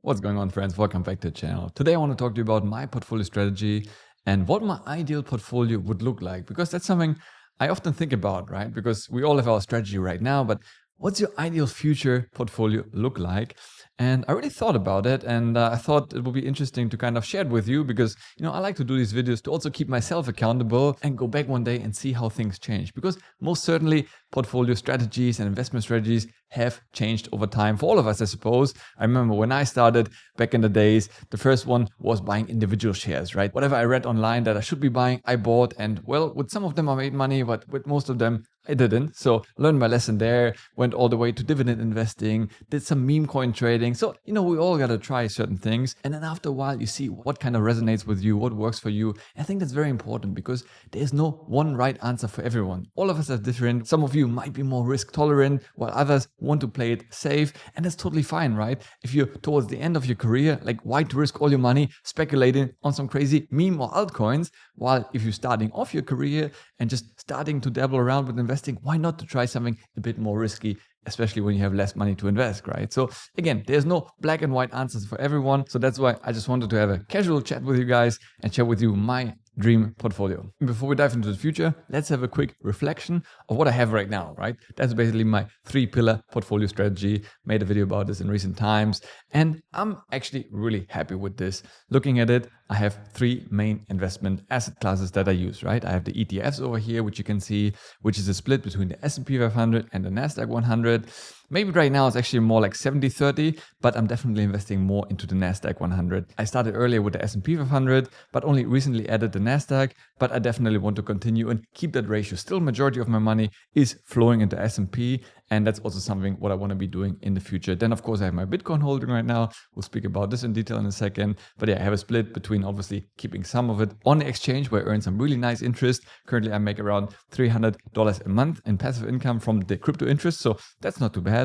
What's going on, friends? Welcome back to the channel. Today I want to talk to you about my portfolio strategy and what my ideal portfolio would look like, because that's something I often think about, right? Because we all have our strategy right now, but what's your ideal future portfolio look like? And I really thought about it, and I thought it would be interesting to kind of share it with you because, I like to do these videos to also keep myself accountable and go back one day and see how things change. Because most certainly portfolio strategies and investment strategies have changed over time for all of us, I suppose. I remember when I started back in the days, the first one was buying individual shares, right? Whatever I read online that I should be buying, I bought. And well, with some of them I made money, but with most of them I didn't. So learned my lesson there, went all the way to dividend investing, did some meme coin trading. So, we all got to try certain things. And then after a while, you see what kind of resonates with you, what works for you. I think that's very important because there's no one right answer for everyone. All of us are different. Some of you might be more risk tolerant, while others want to play it safe. And that's totally fine, right? If you're towards the end of your career, like why to risk all your money speculating on some crazy meme or altcoins? While if you're starting off your career and just starting to dabble around with investing, why not to try something a bit more risky, especially when you have less money to invest, right? So again, there's no black and white answers for everyone. So that's why I just wanted to have a casual chat with you guys and share with you my dream portfolio. Before we dive into the future, let's have a quick reflection of what I have right now, right? That's basically my 3-pillar portfolio strategy. Made a video about this in recent times, and I'm actually really happy with this. Looking at it, I have 3 main investment asset classes that I use, right? I have the ETFs over here, which you can see, which is a split between the S&P 500 and the NASDAQ 100. Maybe right now it's actually more like 70-30, but I'm definitely investing more into the NASDAQ 100. I started earlier with the S&P 500, but only recently added the NASDAQ, but I definitely want to continue and keep that ratio. Still, majority of my money is flowing into S&P, and that's also something what I want to be doing in the future. Then, of course, I have my Bitcoin holding right now. We'll speak about this in detail in a second. But yeah, I have a split between obviously keeping some of it on the exchange where I earn some really nice interest. Currently, I make around $300 a month in passive income from the crypto interest, so that's not too bad.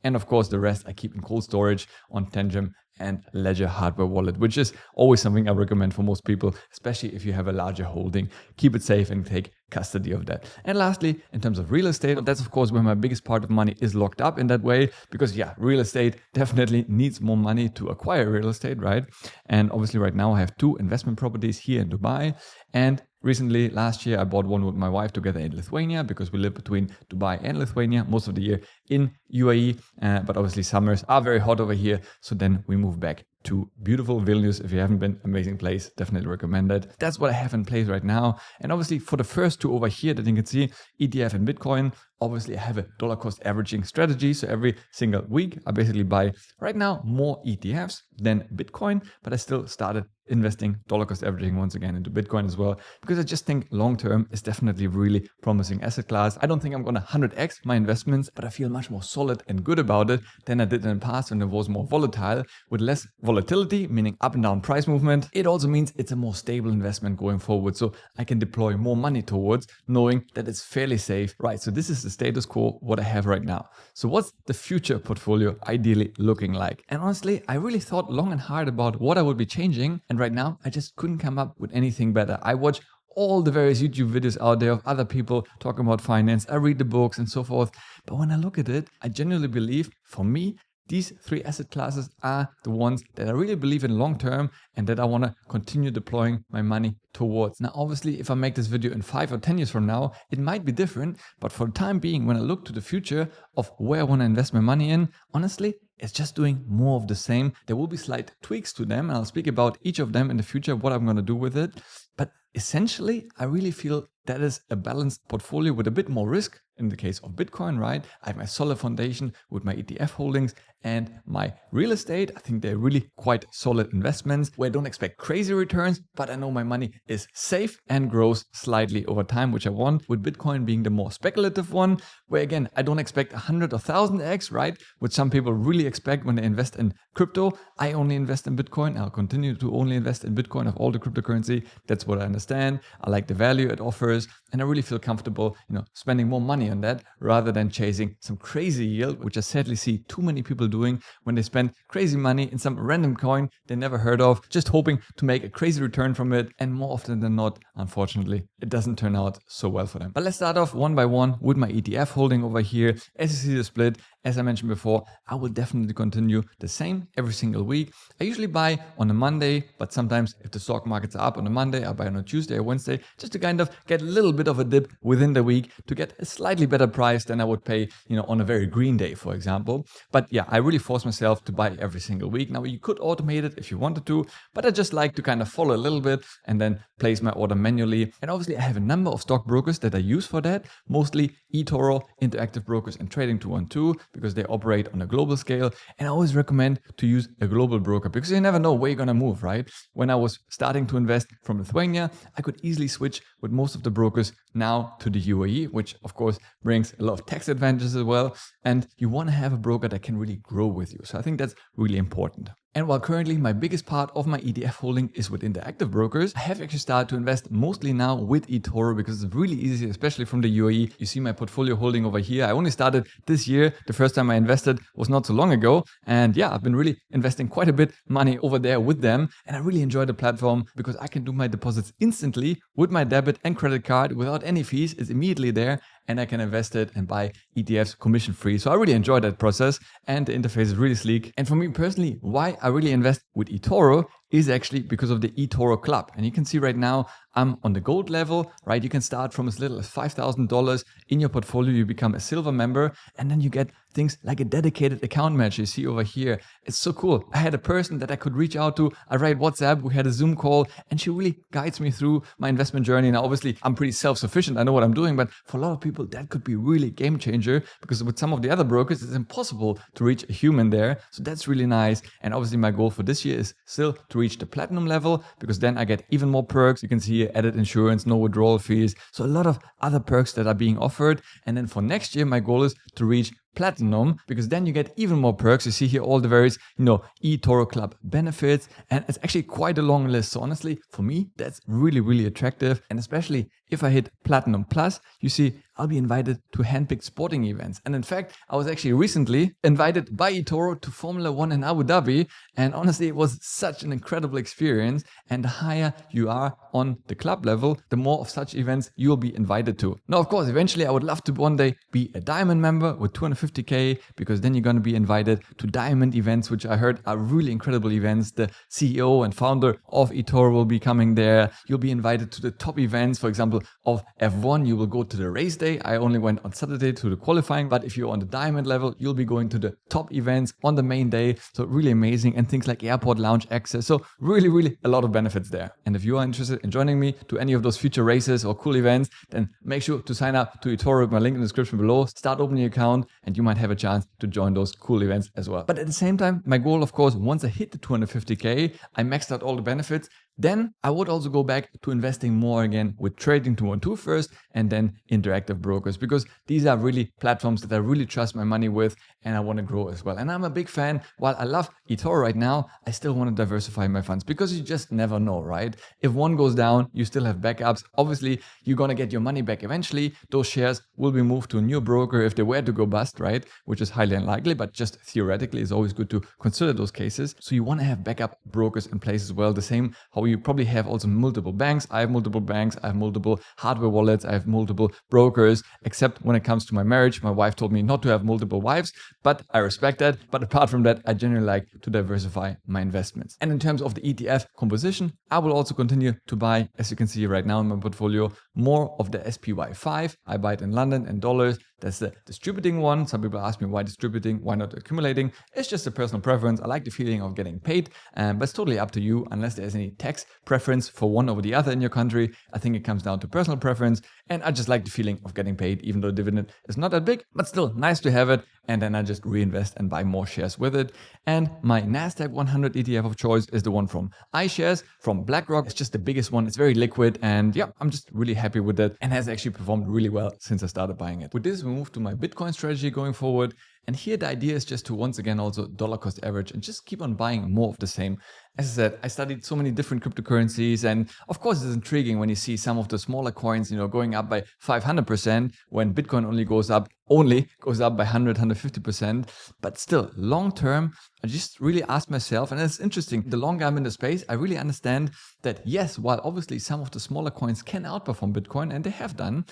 And of course, the rest I keep in cold storage on Tangem and Ledger hardware wallet, which is always something I recommend for most people, especially if you have a larger holding. Keep it safe and take custody of that. And lastly, in terms of real estate, that's of course where my biggest part of money is locked up in that way, because yeah, real estate definitely needs more money to acquire real estate, right? And obviously right now I have 2 investment properties here in Dubai, and recently, last year, I bought one with my wife together in Lithuania because we live between Dubai and Lithuania most of the year in UAE. But obviously summers are very hot over here. So then we move back to beautiful Vilnius. If you haven't been, amazing place, definitely recommend it. That's what I have in place right now. And obviously for the first 2 over here that you can see, ETF and Bitcoin, obviously I have a dollar cost averaging strategy. So every single week I basically buy right now more ETFs than Bitcoin, but I still started investing dollar cost averaging once again into Bitcoin as well, because I just think long term is definitely really promising asset class. I don't think I'm going to 100x my investments, but I feel much more solid and good about it than I did in the past when it was more volatile. With less volatility, meaning up and down price movement, it also means it's a more stable investment going forward. So I can deploy more money towards knowing that it's fairly safe, right? So this is the status quo, what I have right now. So what's the future portfolio ideally looking like? And honestly, I really thought long and hard about what I would be changing. And right now, I just couldn't come up with anything better. I watch all the various YouTube videos out there of other people talking about finance. I read the books and so forth. But when I look at it, I genuinely believe, for me, these 3 asset classes are the ones that I really believe in long term and that I want to continue deploying my money towards. Now, obviously, if I make this video in 5 or 10 years from now, it might be different. But for the time being, when I look to the future of where I want to invest my money in, honestly, it's just doing more of the same. There will be slight tweaks to them, and I'll speak about each of them in the future, what I'm going to do with it. But essentially, I really feel that is a balanced portfolio with a bit more risk. In the case of Bitcoin, right? I have my solid foundation with my ETF holdings and my real estate. I think they're really quite solid investments where I don't expect crazy returns, but I know my money is safe and grows slightly over time, which I want. With Bitcoin being the more speculative one, where again, I don't expect 100 or 1000x, right? Which some people really expect when they invest in crypto. I only invest in Bitcoin. I'll continue to only invest in Bitcoin of all the cryptocurrency. That's what I understand. I like the value it offers, and I really feel comfortable, spending more money on that rather than chasing some crazy yield, which I sadly see too many people doing when they spend crazy money in some random coin they never heard of, just hoping to make a crazy return from it. And more often than not, unfortunately, it doesn't turn out so well for them. But let's start off one by one with my ETF holding over here. As you see the split, as I mentioned before, I will definitely continue the same every single week. I usually buy on a Monday, but sometimes if the stock markets are up on a Monday, I buy on a Tuesday or Wednesday, just to kind of get a little bit of a dip within the week to get a slightly better price than I would pay, on a very green day, for example. But yeah, I really force myself to buy every single week. Now you could automate it if you wanted to, but I just like to kind of follow a little bit and then place my order manually. And obviously I have a number of stockbrokers that I use for that, mostly eToro, Interactive Brokers, and Trading 212, because they operate on a global scale. And I always recommend to use a global broker because you never know where you're going to move, right? When I was starting to invest from Lithuania, I could easily switch with most of the brokers now to the UAE, which of course brings a lot of tax advantages as well. And you want to have a broker that can really grow with you. So I think that's really important. And while currently my biggest part of my ETF holding is with Interactive Brokers, I have actually started to invest mostly now with eToro because it's really easy, especially from the UAE. You see my portfolio holding over here. I only started this year. The first time I invested was not so long ago. And yeah, I've been really investing quite a bit money over there with them. And I really enjoy the platform because I can do my deposits instantly with my debit and credit card without any fees. It's immediately there. And I can invest it and buy ETFs commission free. So I really enjoy that process and the interface is really sleek. And for me personally, why I really invest with eToro is actually because of the eToro Club. And you can see right now I'm on the gold level, right? You can start from as little as $5,000 in your portfolio. You become a silver member and then you get things like a dedicated account manager you see over here. It's so cool. I had a person that I could reach out to. I write WhatsApp, we had a Zoom call, and she really guides me through my investment journey. Now, obviously, I'm pretty self-sufficient. I know what I'm doing, but for a lot of people, that could be really a game changer because with some of the other brokers, it's impossible to reach a human there. So that's really nice. And obviously, my goal for this year is still to reach the platinum level because then I get even more perks. You can see here, added insurance, no withdrawal fees. So a lot of other perks that are being offered. And then for next year, my goal is to reach platinum because then you get even more perks. You see here all the various, eToro Club benefits, and it's actually quite a long list. So honestly, for me, that's really, really attractive. And especially if I hit Platinum Plus, you see, I'll be invited to handpicked sporting events. And in fact, I was actually recently invited by eToro to Formula One in Abu Dhabi. And honestly, it was such an incredible experience. And the higher you are on the club level, the more of such events you'll be invited to. Now, of course, eventually I would love to one day be a diamond member with 250K, because then you're going to be invited to diamond events, which I heard are really incredible events. The CEO and founder of eToro will be coming there. You'll be invited to the top events, for example, of F1. You will go to the race day. I only went on Saturday to the qualifying, but if you're on the diamond level, you'll be going to the top events on the main day. So really amazing, and things like airport lounge access. So really, really a lot of benefits there. And if you are interested in joining me to any of those future races or cool events, then make sure to sign up to eToro with my link in the description below. Start opening your account and you might have a chance to join those cool events as well. But at the same time, my goal, of course, once I hit the 250K, I maxed out all the benefits. Then I would also go back to investing more again with Trading 212 first and then Interactive Brokers, because these are really platforms that I really trust my money with and I want to grow as well. And I'm a big fan. While I love eToro right now, I still want to diversify my funds because you just never know, right? If one goes down, you still have backups. Obviously, you're going to get your money back eventually. Those shares will be moved to a new broker if they were to go bust, right? Which is highly unlikely, but just theoretically, it's always good to consider those cases. So you want to have backup brokers in place as well. The same how you probably have also multiple banks. I have multiple banks. I have multiple hardware wallets. I have multiple brokers, except when it comes to my marriage. My wife told me not to have multiple wives, but I respect that. But apart from that, I generally like to diversify my investments. And in terms of the ETF composition, I will also continue to buy, as you can see right now in my portfolio, more of the SPY5. I buy it in London in dollars. That's the distributing one. Some people ask me why distributing, why not accumulating. It's just a personal preference. I like the feeling of getting paid, but it's totally up to you unless there's any tax preference for one over the other in your country. I think it comes down to personal preference, and I just like the feeling of getting paid, even though the dividend is not that big, but still nice to have it. And then I just reinvest and buy more shares with it. And my NASDAQ 100 ETF of choice is the one from iShares from BlackRock. It's just the biggest one. It's very liquid, and yeah, I'm just really happy with it and has actually performed really well since I started buying it. With this, we move to my Bitcoin strategy going forward. And here the idea is just to once again also dollar cost average and just keep on buying more of the same. As I said, I studied so many different cryptocurrencies, and of course it's intriguing when you see some of the smaller coins, going up by 500% when Bitcoin only goes up only goes up by 100, 150%. But still, long term, I just really ask myself, and it's interesting, the longer I'm in the space, I really understand that yes, while obviously some of the smaller coins can outperform Bitcoin, and they have done,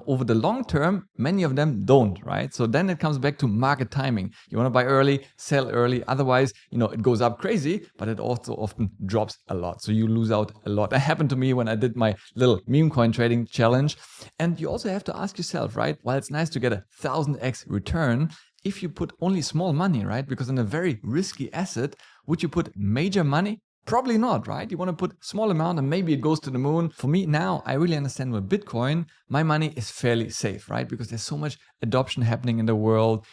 over the long term, many of them don't, right? So then it comes back to market timing. You want to buy early, sell early. Otherwise, it goes up crazy, but it also often drops a lot. So you lose out a lot. That happened to me when I did my little meme coin trading challenge. And you also have to ask yourself, right? While it's nice to get a 1000x return, if you put only small money, right? Because in a very risky asset, would you put major money? Probably not, right? You want to put small amount and maybe it goes to the moon. For me now, I really understand with Bitcoin, my money is fairly safe, right? Because there's so much adoption happening in the world.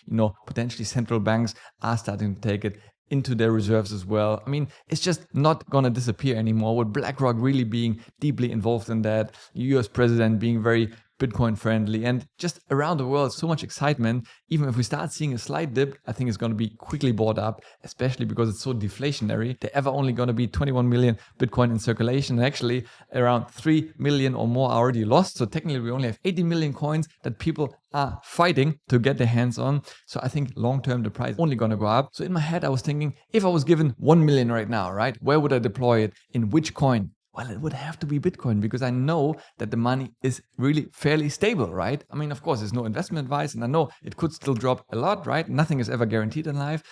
Potentially central banks are starting to take it into their reserves as well. I mean, it's just not going to disappear anymore, with BlackRock really being deeply involved in that, US president being very Bitcoin friendly, and just around the world, so much excitement. Even if we start seeing a slight dip, I think it's going to be quickly bought up, especially because it's so deflationary. There ever only going to be 21 million Bitcoin in circulation, and actually around 3 million or more are already lost. So technically we only have 80 million coins that people are fighting to get their hands on. So I think long term the price is only going to go up. So in my head I was thinking, if I was given 1 million right now, right, where would I deploy it? In which coin? Well, it would have to be Bitcoin, because I know that the money is really fairly stable, right? I mean, of course, there's no investment advice, and I know it could still drop a lot, right? Nothing is ever guaranteed in life,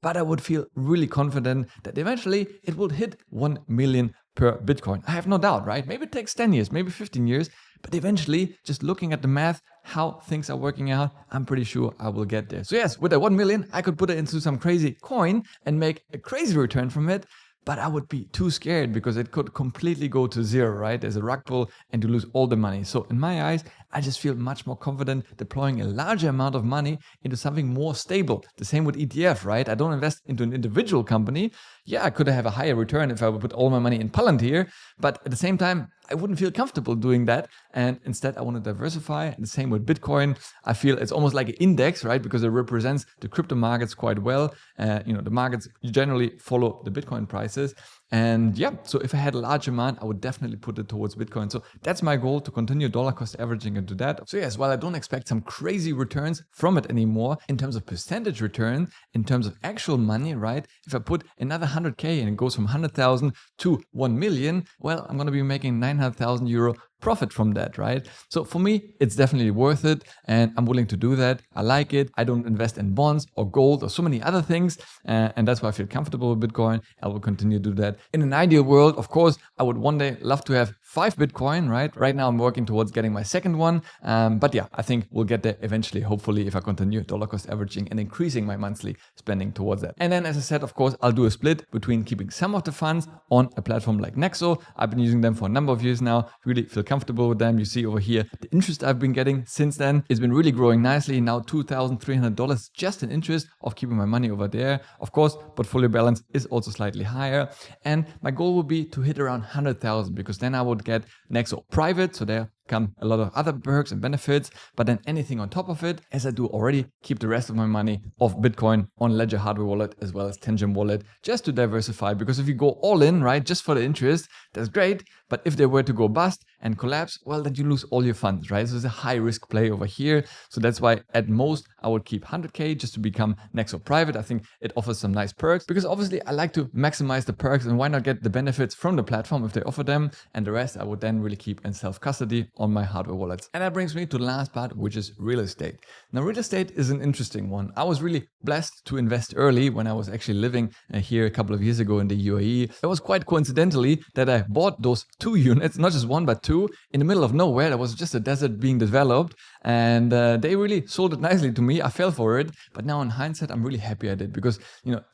but I would feel really confident that eventually it will hit 1 million per Bitcoin. I have no doubt, right? Maybe it takes 10 years, maybe 15 years, but eventually, just looking at the math, how things are working out, I'm pretty sure I will get there. So yes, with that 1 million, I could put it into some crazy coin and make a crazy return from it. But I would be too scared because it could completely go to zero, right? There's a rug pull and you lose all the money. So in my eyes, I just feel much more confident deploying a larger amount of money into something more stable. The same with ETF, right? I don't invest into an individual company. Yeah, I could have a higher return if I would put all my money in Palantir, but at the same time, I wouldn't feel comfortable doing that. And instead, I want to diversify. And the same with Bitcoin. I feel it's almost like an index, right? Because it represents the crypto markets quite well. The markets generally follow the Bitcoin prices. And yeah, so if I had a large amount, I would definitely put it towards Bitcoin. So that's my goal, to continue dollar cost averaging into that. So yes, while I don't expect some crazy returns from it anymore in terms of percentage return, in terms of actual money, right? If I put another 100K and it goes from 100,000 to 1 million, well, I'm going to be making 900,000 euro profit from that, right? So for me, it's definitely worth it, and I'm willing to do that. I like it. I don't invest in bonds or gold or so many other things, and that's why I feel comfortable with Bitcoin. I will continue to do that. In an ideal world, of course, I would one day love to have 5 Bitcoin, right? Right now I'm working towards getting my second one, but yeah, I think we'll get there eventually, hopefully, if I continue dollar cost averaging and increasing my monthly spending towards that. And then, as I said, of course, I'll do a split between keeping some of the funds on a platform like Nexo. I've been using them for a number of years now, really feel comfortable with them. You see over here the interest I've been getting since then. It's been really growing nicely. Now $2,300 just in interest of keeping my money over there. Of course, portfolio balance is also slightly higher, and my goal would be to hit around 100,000, because then I would get Nexo private, so there come a lot of other perks and benefits, but then anything on top of it, as I do already, keep the rest of my money of Bitcoin on Ledger hardware wallet as well as Tenjin wallet, just to diversify. Because if you go all in, right, just for the interest, that's great, but if they were to go bust and collapse, well, then you lose all your funds, right? So it's a high risk play over here. So that's why at most I would keep 100K just to become Nexo private. I think it offers some nice perks, because obviously I like to maximize the perks, and why not get the benefits from the platform if they offer them, and the rest I would then really keep in self-custody on my hardware wallets. And that brings me to the last part, which is real estate. Now, real estate is an interesting one. I was really blessed to invest early when I was actually living here a couple of years ago in the UAE. It was quite coincidentally that I bought those 2 units, not just 1, but 2, in the middle of nowhere. There was just a desert being developed, and they really sold it nicely to me. I fell for it, but now in hindsight, I'm really happy I did, because,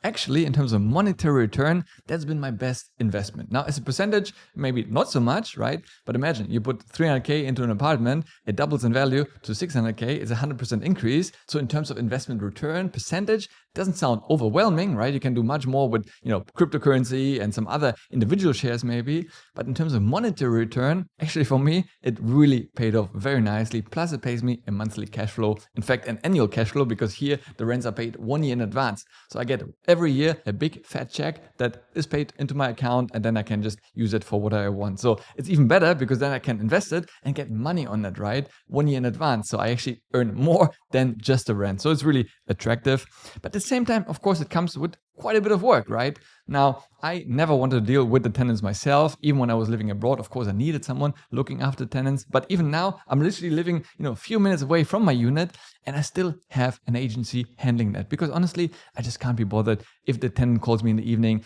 actually in terms of monetary return, that's been my best investment. Now, as a percentage, maybe not so much, right? But imagine you put 300K into an apartment, it doubles in value to 600K, it's a 100% increase. So in terms of investment return percentage, Doesn't sound overwhelming, right? You can do much more with, cryptocurrency and some other individual shares maybe. But in terms of monetary return, actually for me, it really paid off very nicely. Plus it pays me a monthly cash flow. In fact, an annual cash flow, because here the rents are paid 1 year in advance. So I get every year a big fat check that is paid into my account, and then I can just use it for what I want. So it's even better because then I can invest it and get money on that, right? 1 year in advance. So I actually earn more than just the rent. So it's really attractive. But at the same time, of course, it comes with quite a bit of work, right? Now, I never wanted to deal with the tenants myself. Even when I was living abroad, of course, I needed someone looking after tenants. But even now, I'm literally living, a few minutes away from my unit, and I still have an agency handling that. Because honestly, I just can't be bothered if the tenant calls me in the evening,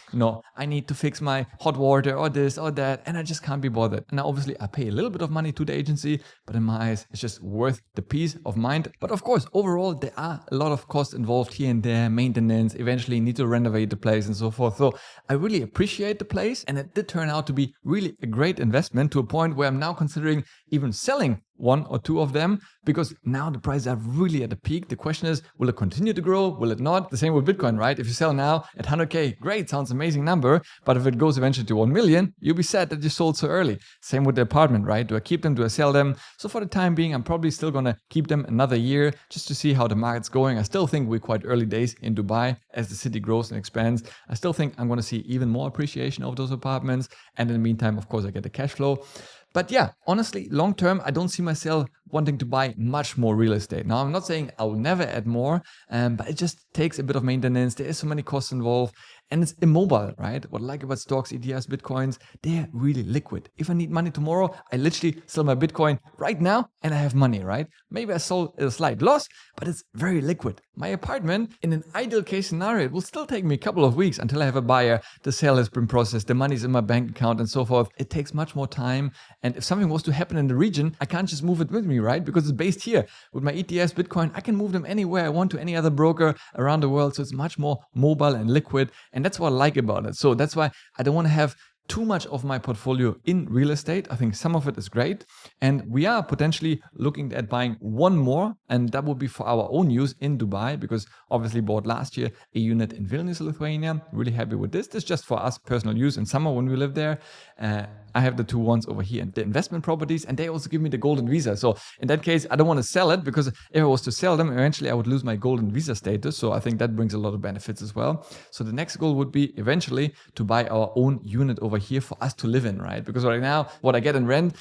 I need to fix my hot water or this or that, and I just can't be bothered. And now, obviously, I pay a little bit of money to the agency, but in my eyes, it's just worth the peace of mind. But of course, overall, there are a lot of costs involved here and there, maintenance, eventually need to renovate the place and so forth. So I really appreciate the place, and it did turn out to be really a great investment, to a point where I'm now considering even selling 1 or 2 of them, because now the prices are really at the peak. The question is, will it continue to grow? Will it not? The same with Bitcoin, right? If you sell now at 100K, great, sounds amazing number. But if it goes eventually to 1 million, you'll be sad that you sold so early. Same with the apartment, right? Do I keep them? Do I sell them? So for the time being, I'm probably still going to keep them another year just to see how the market's going. I still think we're quite early days in Dubai as the city grows and expands. I still think I'm going to see even more appreciation of those apartments. And in the meantime, of course, I get the cash flow. But yeah, honestly, long term, I don't see myself wanting to buy much more real estate. Now, I'm not saying I will never add more, but it just takes a bit of maintenance. There is so many costs involved, and it's immobile, right? What I like about stocks, ETFs, Bitcoins, they're really liquid. If I need money tomorrow, I literally sell my Bitcoin right now and I have money, right? Maybe I sold at a slight loss, but it's very liquid. My apartment, in an ideal case scenario, it will still take me a couple of weeks until I have a buyer. The sale has been processed, the money's in my bank account and so forth. It takes much more time. And if something was to happen in the region, I can't just move it with me, right? Because it's based here. With my ETFs, Bitcoin, I can move them anywhere I want to, any other broker around the world. So it's much more mobile and liquid. And that's what I like about it. So that's why I don't want to have too much of my portfolio in real estate. I think some of it is great. And we are potentially looking at buying 1 more. And that will be for our own use in Dubai, because obviously bought last year a unit in Vilnius, Lithuania. Really happy with this. This is just for us personal use in summer when we live there. I have the 2 ones over here, the investment properties, and they also give me the golden visa. So in that case, I don't want to sell it, because if I was to sell them, eventually I would lose my golden visa status. So I think that brings a lot of benefits as well. So the next goal would be eventually to buy our own unit over here for us to live in, right? Because right now, what I get in rent,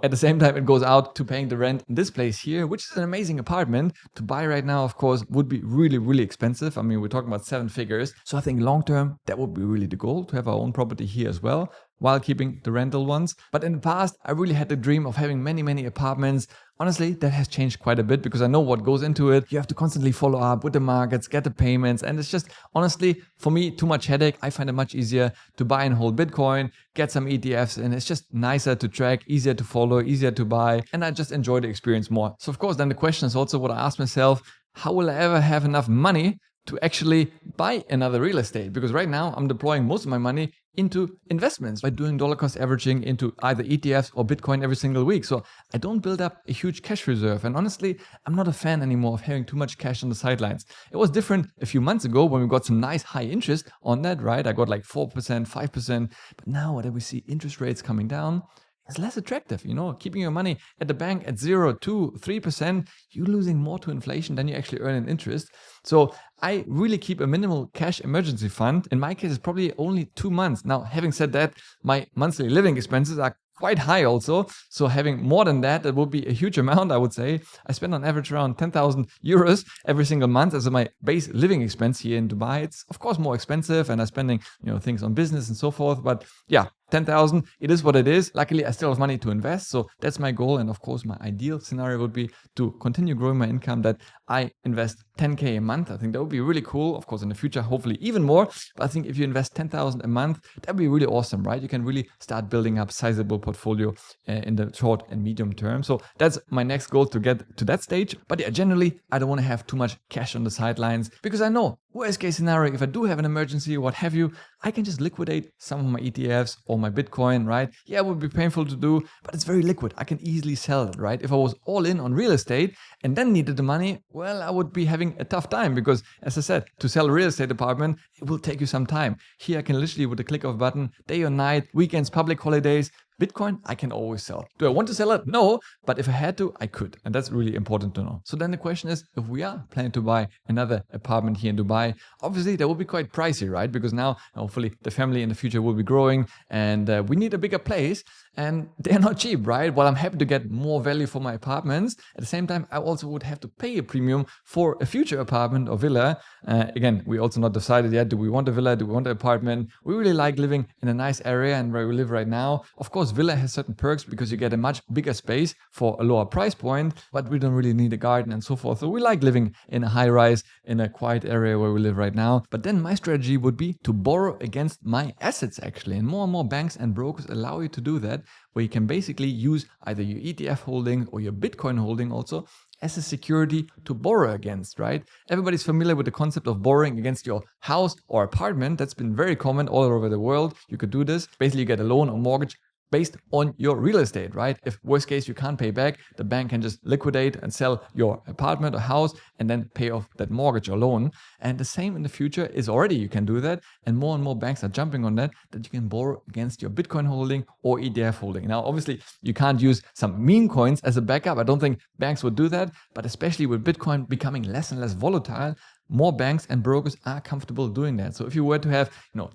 at the same time, it goes out to paying the rent in this place here, which is an amazing apartment. To buy right now, of course, would be really, really expensive. I mean, we're talking about 7 figures. So I think long term, that would be really the goal, to have our own property here as well, while keeping the rental ones. But in the past, I really had the dream of having many, many apartments. Honestly, that has changed quite a bit, because I know what goes into it. You have to constantly follow up with the markets, get the payments. And it's just, honestly, for me, too much headache. I find it much easier to buy and hold Bitcoin, get some ETFs, and it's just nicer to track, easier to follow, easier to buy. And I just enjoy the experience more. So of course, then the question is also what I ask myself: how will I ever have enough money to actually buy another real estate? Because right now I'm deploying most of my money into investments by doing dollar cost averaging into either ETFs or Bitcoin every single week. So I don't build up a huge cash reserve. And honestly, I'm not a fan anymore of having too much cash on the sidelines. It was different a few months ago when we got some nice high interest on that, right? I got like 4%, 5%. But now that we see interest rates coming down, it's less attractive, keeping your money at the bank at 0, 2, 3%, you're losing more to inflation than you actually earn in interest. So I really keep a minimal cash emergency fund. In my case, it's probably only 2 months. Now, having said that, my monthly living expenses are quite high also. So having more than that, that would be a huge amount, I would say. I spend on average around 10,000 euros every single month as my base living expense here in Dubai. It's of course more expensive, and I'm spending, things on business and so forth. But yeah, 10,000, it is what it is. Luckily, I still have money to invest. So that's my goal. And of course, my ideal scenario would be to continue growing my income, that I invest 10K a month. I think that would be really cool. Of course, in the future, hopefully even more. But I think if you invest 10,000 a month, that'd be really awesome, right? You can really start building up sizable portfolio in the short and medium term. So that's my next goal, to get to that stage. But yeah, generally, I don't want to have too much cash on the sidelines, because I know worst case scenario, if I do have an emergency or what have you, I can just liquidate some of my ETFs or my Bitcoin, right? Yeah, it would be painful to do, but it's very liquid. I can easily sell it, right? If I was all in on real estate and then needed the money, well, I would be having a tough time because, as I said, to sell a real estate apartment, it will take you some time. Here, I can literally, with a click of a button, day or night, weekends, public holidays, Bitcoin, I can always sell. Do I want to sell it? No, but if I had to, I could. And that's really important to know. So then the question is, if we are planning to buy another apartment here in Dubai, obviously that will be quite pricey, right? Because now, hopefully, the family in the future will be growing and we need a bigger place. And they're not cheap, right? While I'm happy to get more value for my apartments, at the same time, I also would have to pay a premium for a future apartment or villa. Again, we also not decided yet, do we want a villa? Do we want an apartment? We really like living in a nice area and where we live right now. Of course, villa has certain perks because you get a much bigger space for a lower price point, but we don't really need a garden and so forth. So we like living in a high rise, in a quiet area where we live right now. But then my strategy would be to borrow against my assets actually. And more banks and brokers allow you to do that, where you can basically use either your ETF holding or your Bitcoin holding also as a security to borrow against, right? Everybody's familiar with the concept of borrowing against your house or apartment. That's been very common all over the world. You could do this. Basically, you get a loan or mortgage based on your real estate, right? If worst case you can't pay back, the bank can just liquidate and sell your apartment or house and then pay off that mortgage or loan. And the same in the future is already, you can do that. And more banks are jumping on that you can borrow against your Bitcoin holding or ETF holding. Now, obviously, you can't use some meme coins as a backup. I don't think banks would do that, but especially with Bitcoin becoming less and less volatile, more banks and brokers are comfortable doing that. So if you were to have,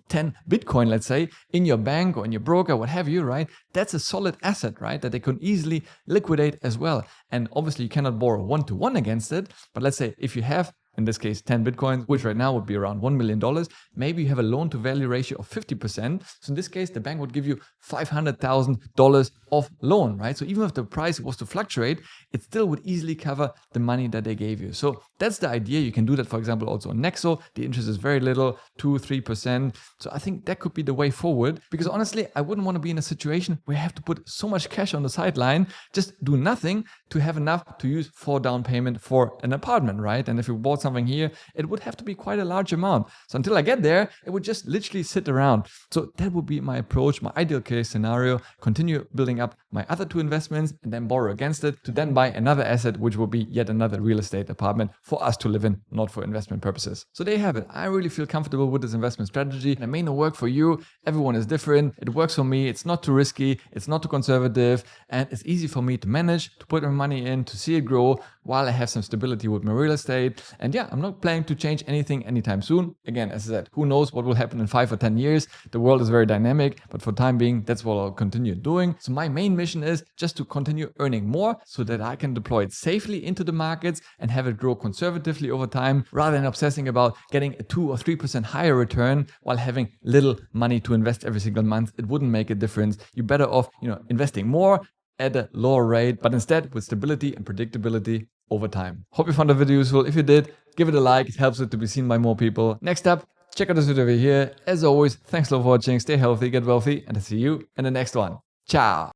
10 Bitcoin, let's say, in your bank or in your broker, what have you, right? That's a solid asset, right? That they can easily liquidate as well. And obviously you cannot borrow one-to-one against it. But let's say if you have, in this case, 10 Bitcoins, which right now would be around $1 million, maybe you have a loan to value ratio of 50%. So in this case, the bank would give you $500,000 of loan, right? So even if the price was to fluctuate, it still would easily cover the money that they gave you. So that's the idea. You can do that, for example, also on Nexo. The interest is very little, 2-3%. So I think that could be the way forward, because honestly, I wouldn't want to be in a situation where I have to put so much cash on the sideline, just do nothing to have enough to use for down payment for an apartment, right? And if you bought something here, it would have to be quite a large amount. So until I get there, it would just literally sit around. So that would be my approach, my ideal case scenario. Continue building up my other two investments and then borrow against it to then buy another asset, which will be yet another real estate apartment for us to live in, not for investment purposes. So there you have it. I really feel comfortable with this investment strategy. It may not work for you. Everyone is different. It works for me. It's not too risky. It's not too conservative. And it's easy for me to manage, to put my money in, to see it grow while I have some stability with my real estate. And yeah, I'm not planning to change anything anytime soon. Again, as I said, who knows what will happen in 5 or 10 years. The world is very dynamic, but for time being, that's what I'll continue doing. So my main mission is just to continue earning more so that I can deploy it safely into the markets and have it grow conservatively over time, rather than obsessing about getting a 2 or 3% higher return while having little money to invest every single month. It wouldn't make a difference. You're better off, investing more at a lower rate, but instead with stability and predictability over time. Hope you found the video useful. If you did, give it a like. It helps it to be seen by more people. Next up, check out this video over here. As always, thanks a lot for watching. Stay healthy, get wealthy, and I'll see you in the next one. Ciao.